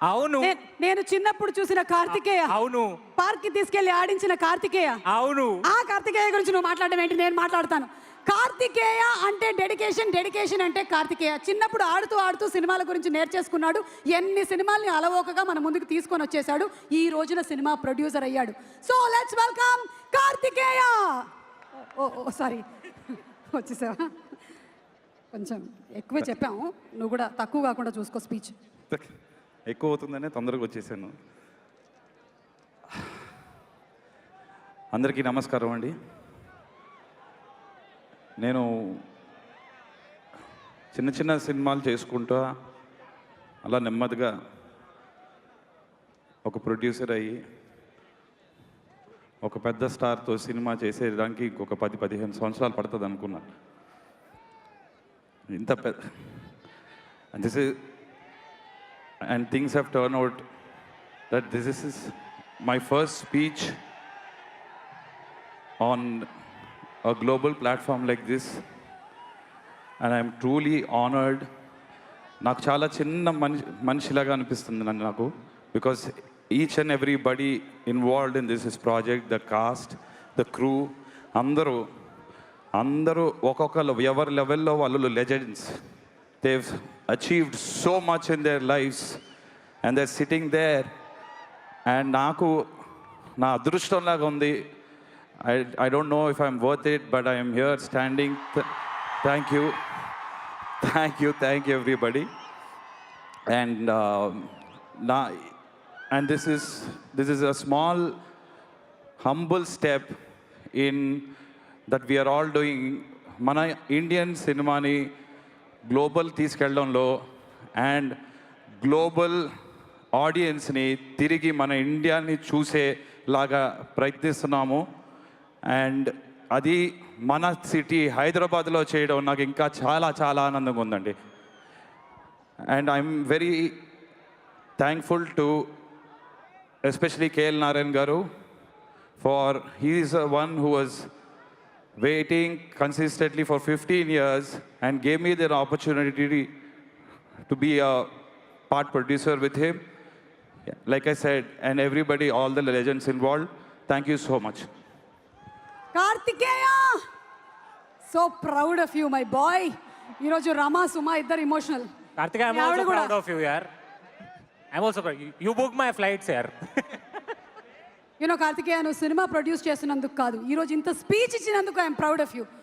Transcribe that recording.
అవును. నేను చిన్నప్పుడు చూసిన కార్తికేయ. అవును. పార్క్ కి తీసుకెళ్లి ఆడించిన కార్తికేయ. అవును. ఆ కార్తికేయ గురించి నువ్వు మాట్లాడడం ఏంటి? నేను మాట్లాడతాను. కార్తికేయ అంటే డెడికేషన్, డెడికేషన్ అంటే కార్తికేయ. చిన్నప్పుడు ఆడుతూ ఆడుతూ సినిమాల గురించి నేర్చేసుకున్నాడు. ఎన్ని సినిమాల్ని అలవోకగా మన ముందుకు తీసుకొని వచ్చేసాడు. ఈ రోజున సినిమా ప్రొడ్యూసర్ అయ్యాడు. So let's welcome Karthikeya. Oh sorry, వచ్చేసావా? కొంచెం ఎక్కువే చెప్పాము, నువ్వు కూడా తక్కువ కాకుండా చూసుకో స్పీచ్. ఎక్కువ అవుతుందనే తొందరగా వచ్చేసాను. అందరికీ నమస్కారం అండి. నేను చిన్న చిన్న సినిమాలు చేసుకుంటా అలా నెమ్మదిగా ఒక ప్రొడ్యూసర్ అయ్యి ఒక పెద్ద స్టార్తో సినిమా చేసేదానికి ఇంకొక 10-15 సంవత్సరాలు పడుతుంది అనుకున్నాను. ఇంత పెద్ద and things have turned out that this is my first speech on a global platform like this, and I'm truly honored. నాకు చాలా చిన్న మనిషిలాగా అనిపిస్తుంది నాకు, because each and everybody involved in this project, the cost, the crew, అందరూ ఒక్కొక్కరు ఎవరి లెవెల్లో వాళ్ళు legends. They've achieved so much in their lives and they're sitting there, and నాకు నా అదృష్టంలాగా ఉంది. I don't know if I'm worth it, but I am here standing. Thank you everybody. And this is a small humble step in that we are all doing. మన Indian సినిమాని global తీసుకెళ్ళడంలో and global ఆడియన్స్ని తిరిగి మన ఇండియాని చూసేలాగా ప్రయత్నిస్తున్నాము. And అది మన city హైదరాబాద్లో చేయడం నాకు ఇంకా చాలా చాలా ఆనందంగా ఉందండి. And I'm very thankful to especially KL Narayan garu, for he is one who was waiting consistently for 15 years and gave me the opportunity to be a part producer with him. Like I said, and everybody, all the legends involved, thank you so much. Kartikeya, so proud of you, my boy. You know, Rama, Suma, idhar emotional. Kartikeya, I'm also proud of you, yaar. I'm also proud. You booked my flights, yaar. Karthikeya, నువ్వు cinema produce చేసినందుకు కాదు, ఈరోజు ఇంత speech ఇచ్చినందుకు I'm proud of you.